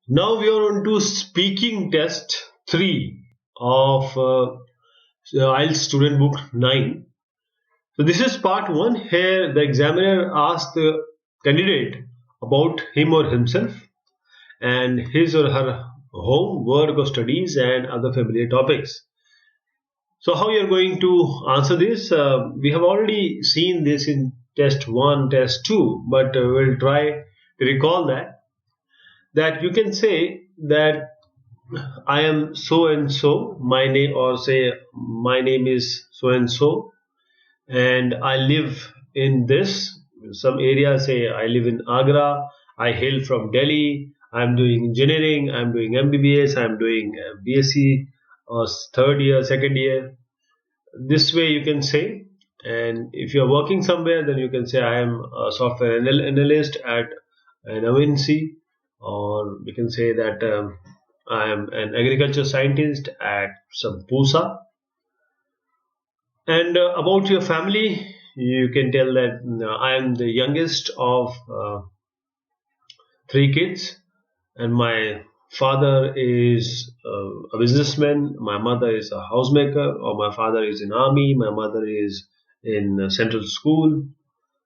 Now we are on to speaking test 3 of IELTS student book 9. So this is part 1. Here the examiner asked the candidate about him or himself and his or her home, work or studies and other familiar topics. So how you are going to answer this? We have already seen this in test 1, test 2, but we'll try to recall that you can say that I am so and so, my name, or say my name is so and so, and I live in this. Some area say I live in Agra, I hail from Delhi, I'm doing engineering, I'm doing MBBS, I'm doing BSc or third year, second year. This way you can say. And if you're working somewhere, then you can say I am a software analyst at an MNC, or you can say that I am an agriculture scientist at some PUSA. And about your family, you can tell that I am the youngest of 3 kids, and my father is a businessman, my mother is a housemaker, or my father is in army, my mother is in central school.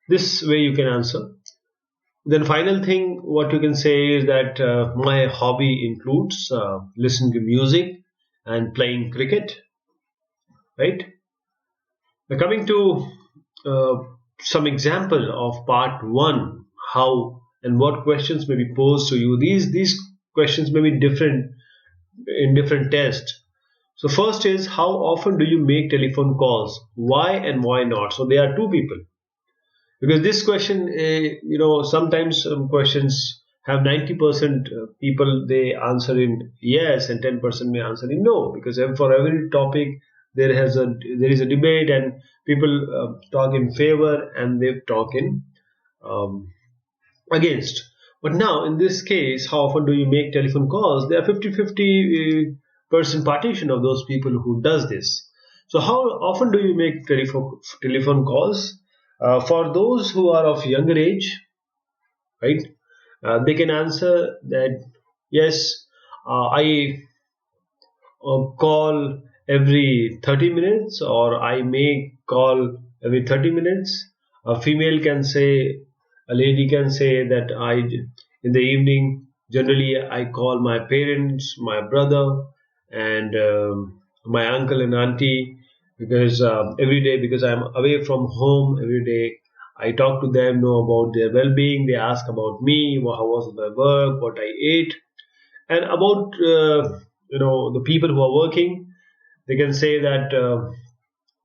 This way you can answer. Then final thing, what you can say is that my hobby includes listening to music and playing cricket, right? Now coming to uh, some example of part one, how and what questions may be posed to you. These questions may be different in different tests. So first is, how often do you make telephone calls? Why and why not? So there are two people, because this question, sometimes some questions have 90% people they answer in yes and 10% may answer in no, because for every topic there is a debate, and people talk in favor and they talk in um, against. But now in this case, how often do you make telephone calls? There are 50-50% partition of those people who does this. So how often do you make telephone calls? For those who are of younger age, right? They can answer that yes, I call every 30 minutes, or I may call every 30 minutes. A female can say, a lady can say that in the evening, generally I call my parents, my brother, and my uncle and auntie, because every day, because I'm away from home every day, I talk to them, know about their well-being. They ask about me, how was my work, what I ate, and about the people who are working. They can say that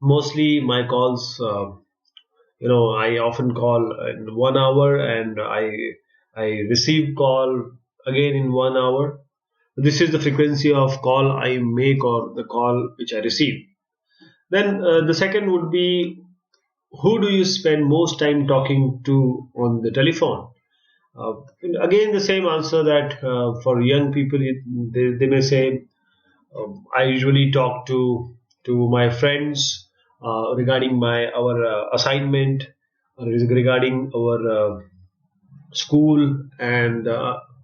mostly my calls, I often call in 1 hour, and I receive call again in 1 hour. This is the frequency of call I make, or the call which I receive. Then the second would be, who do you spend most time talking to on the telephone? uh, Again the same answer, that for young people, they may say, I usually talk to my friends regarding our assignment, regarding our school, and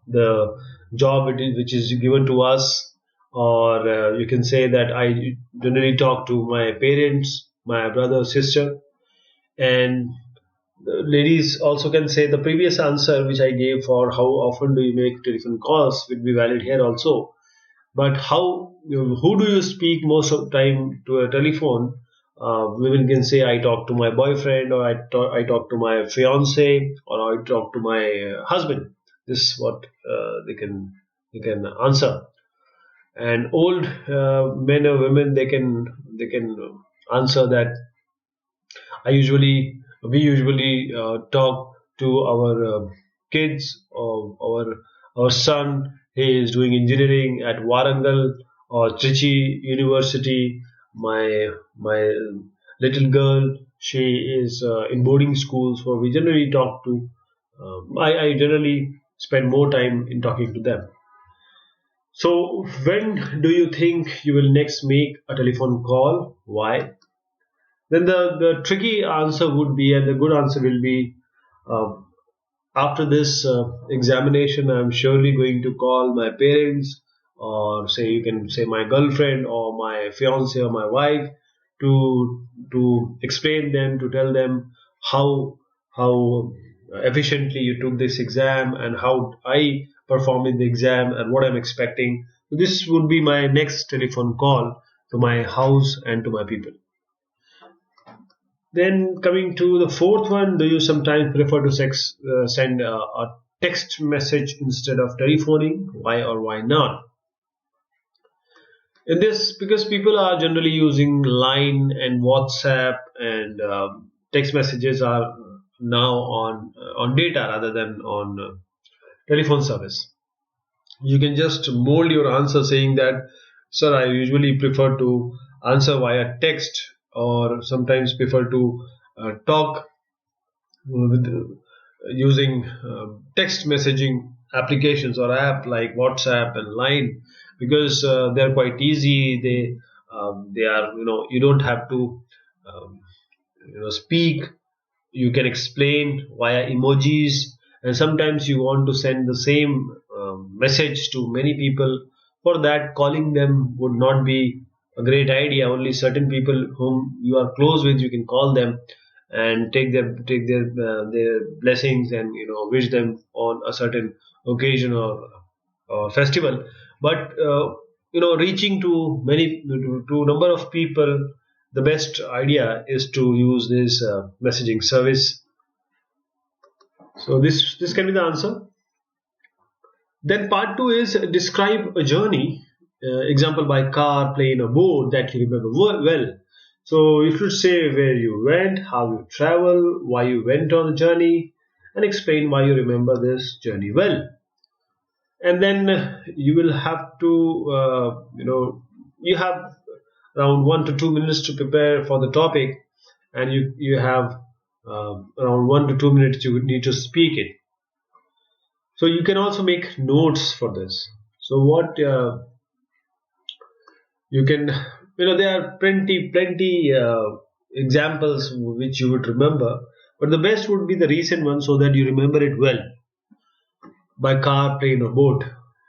the job which is given to us. Or you can say that I generally talk to my parents, my brother, sister. And the ladies also can say the previous answer which I gave for how often do you make telephone calls will be valid here also. But who do you speak most of the time to a telephone? Women can say I talk to my boyfriend, or I talk to my fiance, or I talk to my husband. This is what they can answer. And old men or women, they can answer that we usually talk to our kids, or our son. He is doing engineering at Warangal or Trichy University. My little girl, she is in boarding school, so we generally talk to. I generally spend more time in talking to them. So when do you think you will next make a telephone call? Why? Then the tricky answer would be, and the good answer will be, uh, after this examination, I'm surely going to call my parents, or say you can say my girlfriend or my fiance or my wife, to explain them, to tell them how efficiently you took this exam and how I performed in the exam and what I'm expecting. So this would be my next telephone call to my house and to my people. Then coming to the fourth one, do you sometimes prefer to send a text message instead of telephoning? Why or why not? In this, because people are generally using Line and WhatsApp, and text messages are now on data rather than on telephone service. You can just mold your answer saying that, sir, I usually prefer to answer via text, or sometimes prefer to talk with using text messaging applications or app like WhatsApp and Line, because they're quite easy. They are, you don't have to um, speak. You can explain via emojis, and sometimes you want to send the same message to many people. For that, calling them would not be a great idea. Only certain people whom you are close with, you can call them and take their blessings, and wish them on a certain occasion or festival. But reaching to many, to number of people, the best idea is to use this messaging service. So this can be the answer. Then part two is describe a journey, example by car, plane, or boat that you remember well. So you should say where you went, how you travel, why you went on the journey, and explain why you remember this journey well. And then you will have to, you have around 1 to 2 minutes to prepare for the topic, and you have around 1 to 2 minutes you would need to speak it. So you can also make notes for this. So what you can, there are plenty examples which you would remember, but the best would be the recent one so that you remember it well. By car, plane, or boat,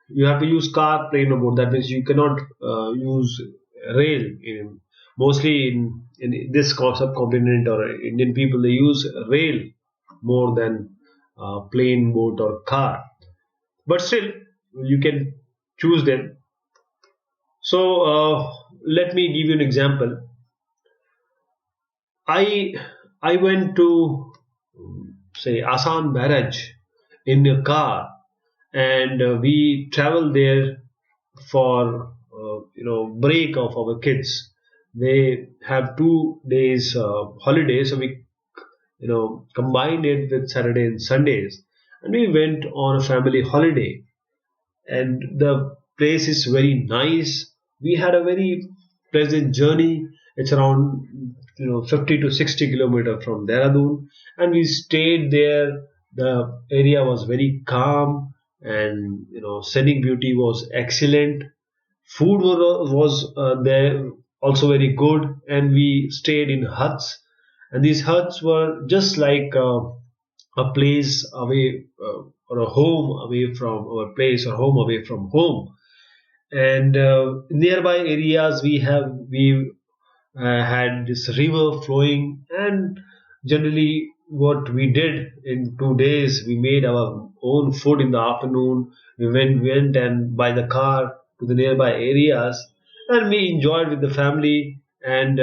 you have to use car, plane, or boat. That means you cannot use rail. Mostly in this subcontinent or Indian people, they use rail more than plane, boat, or car. But still, you can choose them. So let me give you an example. I I went to, say, Asan Barrage in a car, and we traveled there for break of our kids. They have 2 days holiday, so we combined it with Saturday and Sundays, and we went on a family holiday. And the place is very nice. We had a very pleasant journey. It's around 50 to 60 kilometer from Dehradun, and we stayed there. The area was very calm, and scenic beauty was excellent. Food was there also very good, and we stayed in huts, and these huts were just like a place away, or a home away from our place, or home away from home. And nearby areas we had this river flowing, and generally what we did in 2 days, we made our own food in the afternoon. We went and by the car to the nearby areas, and we enjoyed with the family. And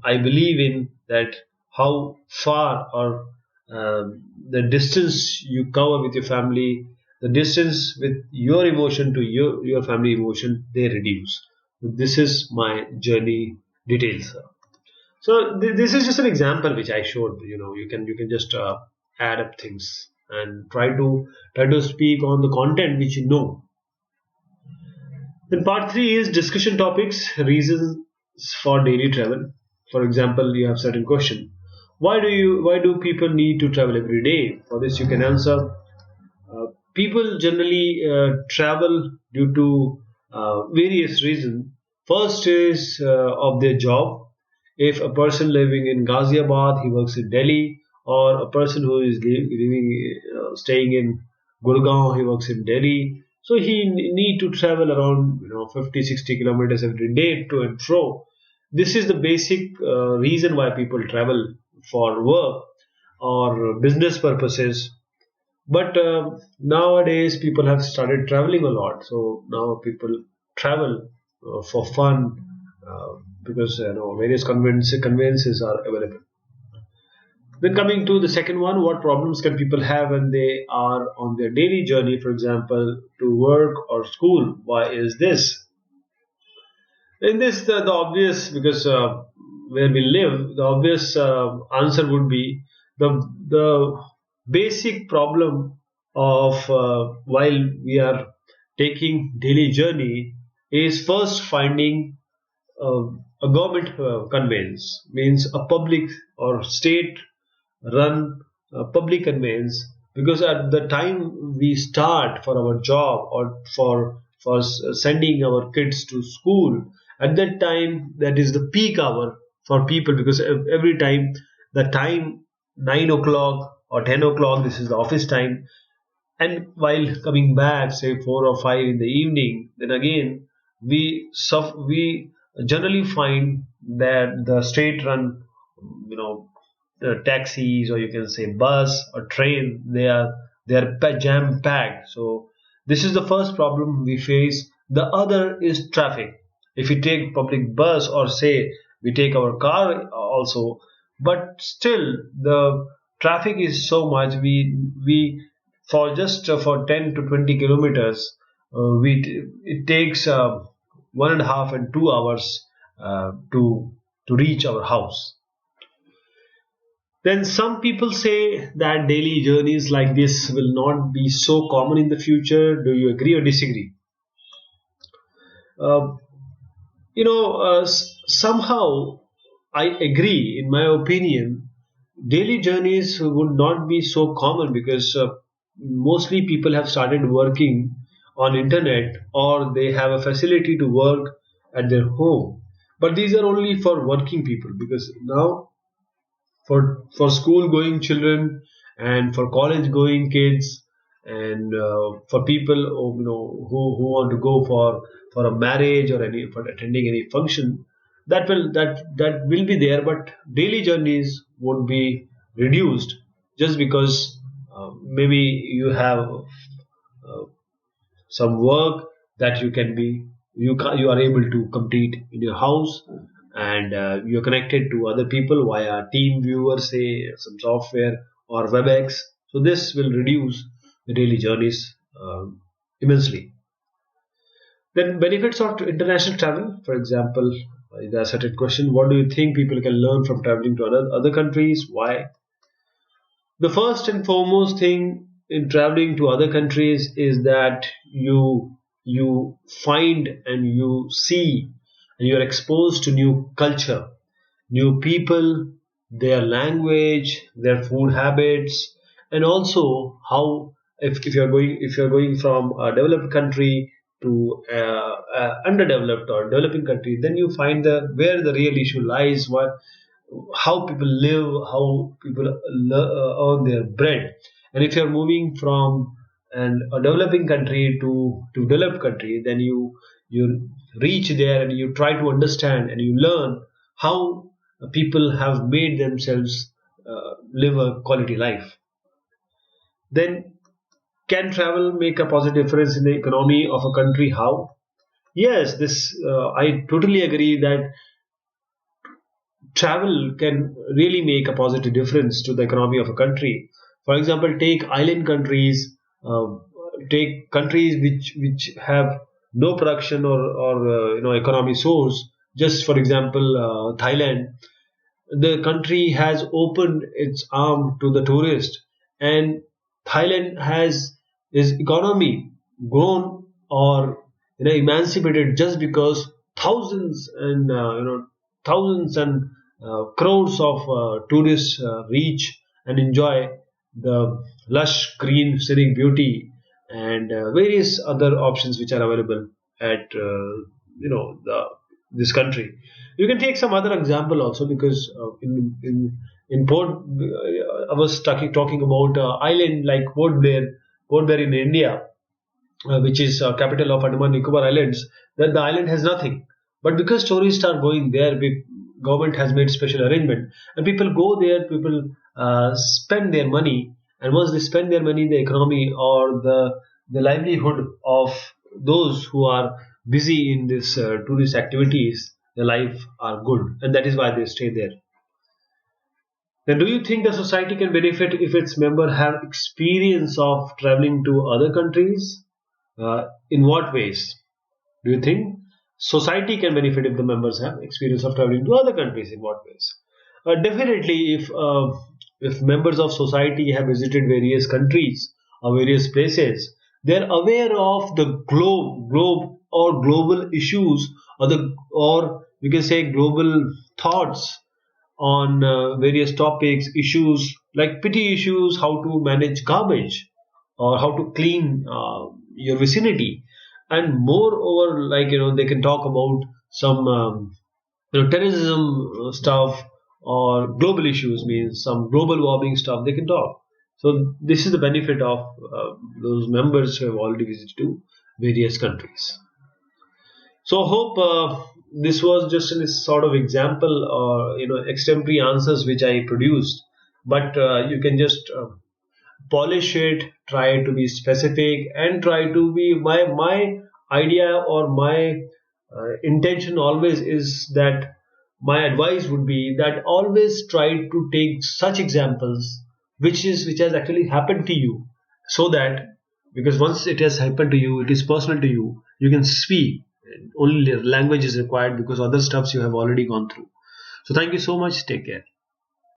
I believe in that, how far or the distance you cover with your family, the distance with your emotion to your family emotion, they reduce. This is my journey details. So this is just an example which I showed. You can just add up things and try to speak on the content which you know. Then part three is discussion topics, reasons for daily travel. For example, you have certain question. Why do people need to travel every day? For this, you can answer. People generally travel due to various reasons. First is of their job. If a person living in Ghaziabad, he works in Delhi, or a person who is living, staying in Gurgaon, he works in Delhi. So he need to travel around 50, 60 kilometers every day to and fro. This is the basic reason why people travel for work or business purposes. But nowadays people have started traveling a lot. So now people travel for fun because various conveyances are available. Then coming to the second one, what problems can people have when they are on their daily journey, for example, to work or school? Why is this? In this, the obvious, because where we live, the obvious answer would be the basic problem of while we are taking daily journey is first finding uh, a government conveyance, means a public or state run public conveyance, because at the time we start for our job or for sending our kids to school, at that time that is the peak hour for people, because every time the time 9 o'clock or 10 o'clock, this is the office time, and while coming back say 4 or 5 in the evening, then again we generally find that the state run, you know taxis, or you can say bus or train, they are jam packed. So this is the first problem we face. The other is traffic. If we take public bus, or say we take our car also, but still the traffic is so much, we for just for 10 to 20 kilometers, we it takes 1.5 and 2 hours to reach our house. Then some people say that daily journeys like this will not be so common in the future. Do you agree or disagree? Uh, somehow I agree. In my opinion, daily journeys would not be so common, because mostly people have started working on internet, or they have a facility to work at their home. But these are only for working people, because now for school going children, and for college going kids, and for people who want to go for a marriage, or any for attending any function, that will be there, but daily journeys won't be reduced, just because maybe you have some work that you are able to complete in your house, and you're connected to other people via team viewer, say some software or webex. So this will reduce the daily journeys immensely. Then benefits of international travel, for example, there are certain question, what do you think people can learn from traveling to other countries? Why? The first and foremost thing in traveling to other countries is that you find and you see and you are exposed to new culture, new people, their language, their food habits, and also how, if you're going from a developed country to underdeveloped or developing country, then you find the where the real issue lies, what how people live, how people earn their bread. And if you're moving from a developing country to developed country, then you reach there and you try to understand and you learn how people have made themselves live a quality life. Then, can travel make a positive difference in the economy of a country? How? Yes, this I totally agree that travel can really make a positive difference to the economy of a country. For example, take island countries, take countries which have no production or economy source. Just for example, Thailand, the country has opened its arm to the tourist, and Thailand has its economy grown or emancipated, just because thousands and crores of tourists reach and enjoy the lush green scenic beauty, and various other options which are available at this country. You can take some other example also, because in In Port, I was talking about island like Port Blair in India, which is capital of Andaman Nicobar Islands, that the island has nothing. But because tourists are going there, government has made special arrangement, and people go there. People spend their money, and once they spend their money, the economy or the livelihood of those who are busy in this tourist activities, their life are good, and that is why they stay there. Then, do you think the society can benefit if its members have experience of traveling to other countries? In what ways do you think society can benefit if the members have experience of traveling to other countries? In what ways? Definitely, if members of society have visited various countries or various places, they're aware of the globe or global issues, or we can say global thoughts on various topics, issues like petty issues, how to manage garbage or how to clean your vicinity, and moreover, like they can talk about some terrorism stuff or global issues, means some global warming stuff. They can talk. So this is the benefit of those members who have already visited to various countries. So hope this was just a sort of example or extemporary answers which I produced, but you can just polish it, try to be specific, and try to be my idea or my intention always is that my advice would be that always try to take such examples which has actually happened to you, so that because once it has happened to you, it is personal to you, you can speak. Only language is required because other stuffs you have already gone through. So thank you so much. Take care.